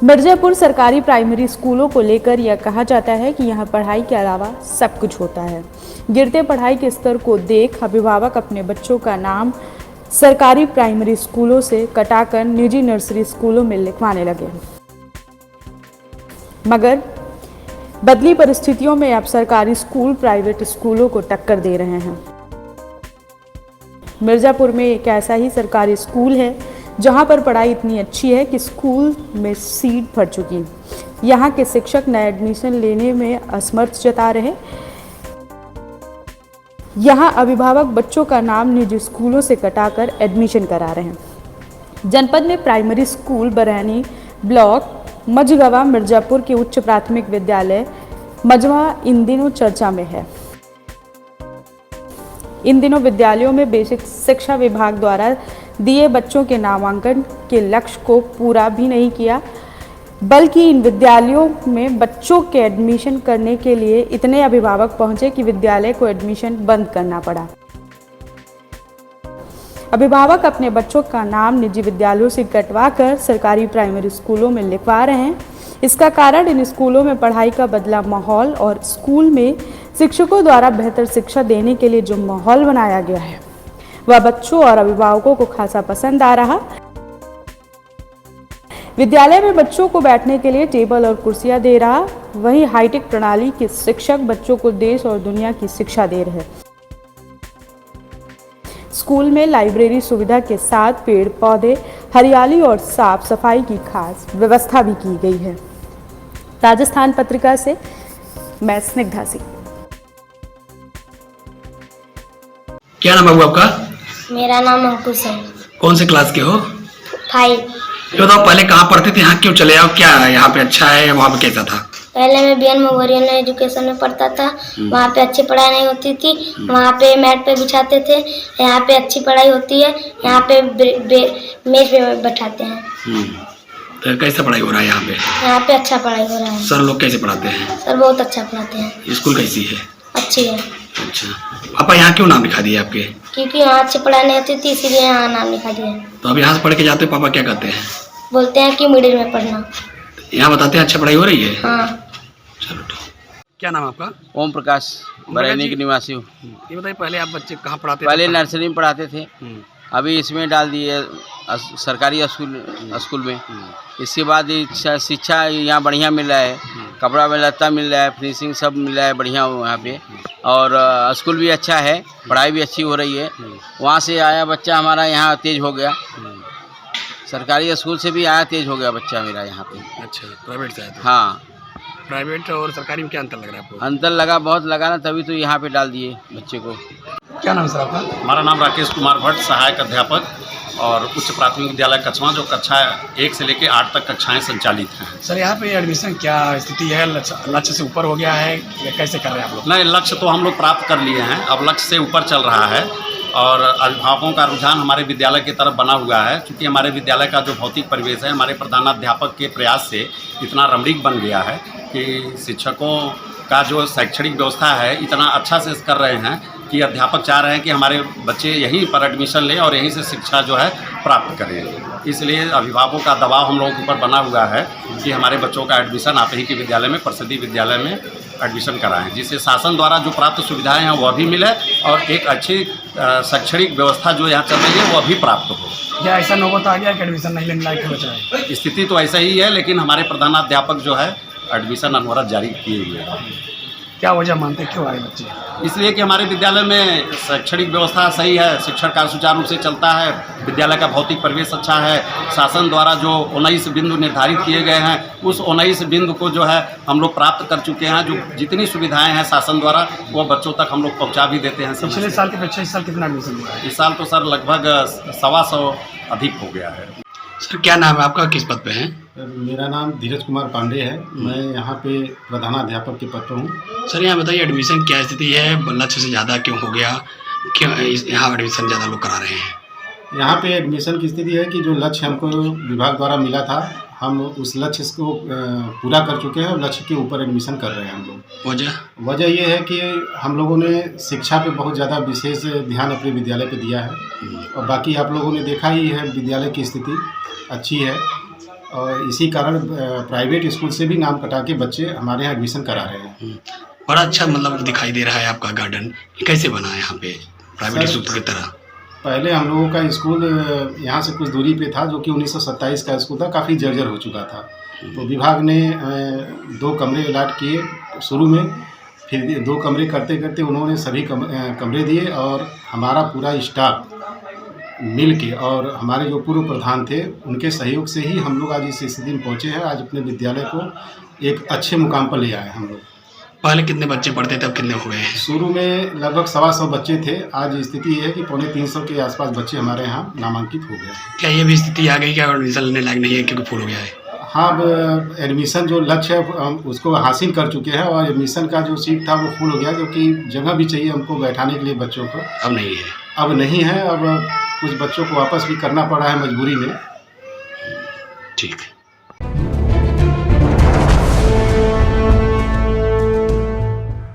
मिर्जापुर सरकारी प्राइमरी स्कूलों को लेकर यह कहा जाता है कि यहाँ पढ़ाई के अलावा सब कुछ होता है। गिरते पढ़ाई के स्तर को देख अभिभावक अपने बच्चों का नाम सरकारी प्राइमरी स्कूलों से कटाकर निजी नर्सरी स्कूलों में लिखवाने लगे, मगर बदली परिस्थितियों में अब सरकारी स्कूल प्राइवेट स्कूलों को टक्कर दे रहे हैं। मिर्जापुर में एक ऐसा ही सरकारी स्कूल है जहां पर पढ़ाई इतनी अच्छी है कि स्कूल में सीट भर चुकी। यहां के शिक्षक नए एडमिशन लेने में असमर्थ जता रहे। यहां अभिभावक बच्चों का नाम निजी स्कूलों से कटाकर एडमिशन करा रहे हैं। जनपद में primary school Barhani block Majhgawan Mirzapur के उच्च प्राथमिक विद्यालय मझवा इन दिनों चर्चा में है। इन दिनों विद्यालयों में बेसिक शिक्षा विभाग द्वारा दिए बच्चों के नामांकन के लक्ष्य को पूरा भी नहीं किया, बल्कि इन विद्यालयों में बच्चों के एडमिशन करने के लिए इतने अभिभावक पहुंचे कि विद्यालय को एडमिशन बंद करना पड़ा। अभिभावक अपने बच्चों का नाम निजी विद्यालयों से कटवाकर सरकारी प्राइमरी स्कूलों में लिखवा रहे हैं। इसका कारण इन स्कूलों में पढ़ाई का बदला माहौल और स्कूल में शिक्षकों द्वारा बेहतर शिक्षा देने के लिए जो माहौल बनाया गया है वह बच्चों और अभिभावकों को खासा पसंद आ रहा। विद्यालय में बच्चों को बैठने के लिए टेबल और कुर्सियां दे रहा, वहीं हाईटेक प्रणाली के शिक्षक बच्चों को देश और दुनिया की शिक्षा दे रहे। स्कूल में लाइब्रेरी सुविधा के साथ पेड़ पौधे, हरियाली और साफ सफाई की खास व्यवस्था भी की गई है। राजस्थान पत्रिका से मैं स्निग्धा सिंह। क्या नाम है आपका? मेरा नाम अंकुश है। कौन से क्लास के हो? 5। ये बताओ, पहले कहाँ पढ़ते थे, यहाँ क्यों चले आओ? क्या यहाँ पे अच्छा है, वहाँ पे कैसा था? पहले मैं बीएन मेमोरियल एजुकेशन में पढ़ता था। वहाँ पे अच्छी पढ़ाई नहीं होती थी। वहाँ पे मैट पे बिछाते थे। यहाँ पे अच्छी पढ़ाई होती है। यहाँ पे मेज पे बैठाते हैं। तो कैसा पढ़ाई हो रहा है यहाँ पे? यहाँ पे अच्छा पढ़ाई हो रहा है। सर लोग कैसे पढ़ाते हैं? सर बहुत अच्छा पढ़ाते हैं। स्कूल कैसी है? अच्छी है। अच्छा, पापा यहाँ क्यों नाम लिखा दिए आपके? क्योंकि यहाँ अच्छी पढ़ाई नहीं होती थी, इसीलिए यहाँ नाम लिखा दिया। तो अब यहाँ से पढ़ के जाते हो, पापा क्या कहते हैं? बोलते हैं कि मिडिल में पढ़ना। यहाँ बताते हैं अच्छा पढ़ाई हो रही है? हाँ। चलो ठीक। क्या नाम है आपका? ओम प्रकाश, बरैनी के निवासी हूँ। ये बताइए, पहले आप बच्चे कहाँ पढ़ाते थे? पहले नर्सरी में पढ़ाते थे, अभी इसमें डाल दिए सरकारी स्कूल में। इसके बाद शिक्षा यहाँ बढ़िया मिल रहा है, कपड़ा में लत्ता मिल रहा है, फिनिशिंग सब मिल रहा है बढ़िया यहाँ पे, और स्कूल भी अच्छा है, पढ़ाई भी अच्छी हो रही है। वहाँ से आया बच्चा हमारा यहाँ तेज हो गया, सरकारी स्कूल से भी आया तेज हो गया बच्चा मेरा यहाँ पे। अच्छा, प्राइवेट से आए थे? हाँ। प्राइवेट और सरकारी में क्या अंतर लग रहा है आपको? अंतर लगा, बहुत लगा ना, तभी तो यहाँ पे डाल दिए बच्चे को। क्या नाम है सर आपका? हमारा नाम राकेश कुमार भट्ट, सहायक अध्यापक और उच्च प्राथमिक विद्यालय कछवा, जो कक्षा 1 से लेकर 8 तक कक्षाएं संचालित हैं। सर यहाँ पे एडमिशन क्या स्थिति है? लक्ष्य से ऊपर हो गया है या कैसे कर रहे हैं आप लोग? नहीं, लक्ष्य तो हम लोग प्राप्त कर लिए हैं, अब लक्ष्य से ऊपर चल रहा है और अभिभावकों का रुझान हमारे विद्यालय की तरफ बना हुआ है। क्योंकि हमारे विद्यालय का जो भौतिक परिवेश है हमारे प्रधानाध्यापक के प्रयास से इतना रमणीक बन गया है कि शिक्षकों का जो शैक्षणिक व्यवस्था है इतना अच्छा से कर रहे हैं कि अध्यापक चाह रहे हैं कि हमारे बच्चे यहीं पर एडमिशन लें और यहीं से शिक्षा जो है प्राप्त करें। इसलिए अभिभावकों का दबाव हम लोगों के ऊपर बना हुआ है कि हमारे बच्चों का एडमिशन आप ही के विद्यालय में, प्रसिद्धि विद्यालय में एडमिशन कराएं, जिससे शासन द्वारा जो प्राप्त सुविधाएं हैं वह भी मिले और एक अच्छी शैक्षणिक व्यवस्था जो यहाँ चल रही है वह भी प्राप्त हो। क्या ऐसा नौबत आ गया कि एडमिशन नहीं लेने लायक बचा है? स्थिति तो ऐसा ही है, लेकिन हमारे प्रधानाध्यापक जो है एडमिशन अनवरत जारी किए हुए हैं। क्या वजह मानते हैं क्यों आए बच्चे? इसलिए कि हमारे विद्यालय में शैक्षणिक व्यवस्था सही है, शिक्षण कार्य सुचारू रूप से चलता है, विद्यालय का भौतिक परिवेश अच्छा है, शासन द्वारा जो 19 बिंदु निर्धारित किए गए हैं उस 19 बिंदु को जो है हम लोग प्राप्त कर चुके हैं। जो जितनी सुविधाएं हैं शासन द्वारा वो बच्चों तक हम लोग पहुँचा भी देते हैं। पिछले साल की अपेक्षा इस साल कितना एडमिशन हुआ है? इस साल तो सर लगभग 125 अधिक हो गया है। सर क्या नाम है आपका, किस पद पे हैं? मेरा नाम धीरज कुमार पांडे है, मैं यहाँ पे प्रधानाध्यापक के पद पर हूँ। सर यहाँ बताइए, एडमिशन क्या स्थिति है? लक्ष्य से ज़्यादा क्यों हो गया? क्यों यहाँ एडमिशन ज़्यादा लोग करा रहे हैं? यहाँ पे एडमिशन की स्थिति है कि जो लक्ष्य हमको विभाग द्वारा मिला था हम उस लक्ष्य को पूरा कर चुके हैं और लक्ष्य के ऊपर एडमिशन कर रहे हैं हम लोग। वजह ये है कि हम लोगों ने शिक्षा पे बहुत ज़्यादा विशेष ध्यान अपने विद्यालय पे दिया है और बाकी आप लोगों ने देखा ही है विद्यालय की स्थिति अच्छी है और इसी कारण प्राइवेट स्कूल से भी नाम कटा के बच्चे हमारे यहाँ एडमिशन करा रहे हैं। बड़ा अच्छा मतलब दिखाई दे रहा है आपका गार्डन, कैसे बना है यहाँ पे प्राइवेट स्कूल की तरह? पहले हम लोगों का स्कूल यहाँ से कुछ दूरी पे था, जो कि 1927 का स्कूल था, काफ़ी जर्जर हो चुका था। तो विभाग ने 2 कमरे अलाट किए शुरू में, फिर 2 कमरे करते करते उन्होंने सभी कमरे दिए और हमारा पूरा स्टाफ मिल के और हमारे जो पूर्व प्रधान थे उनके सहयोग से ही हम लोग आज इस स्थिति में पहुँचे हैं। आज अपने विद्यालय को एक अच्छे मुकाम पर ले आए हम लोग। पहले कितने बच्चे पढ़ते थे, अब कितने हो गए हैं? शुरू में लगभग 125 बच्चे थे, आज स्थिति ये है कि 250 के आसपास बच्चे हमारे यहाँ नामांकित हो गए हैं। क्या ये भी स्थिति आ गई कि एडमिशन लेने लायक नहीं है क्योंकि फुल हो गया है? हाँ, अब एडमिशन जो लक्ष्य है हम उसको हासिल कर चुके हैं और एडमिशन का जो सीट था वो फुल हो गया, क्योंकि जगह भी चाहिए हमको बैठाने के लिए बच्चों को। अब नहीं है? अब नहीं है, अब कुछ बच्चों को वापस भी करना पड़ा है मजबूरी में। ठीक है।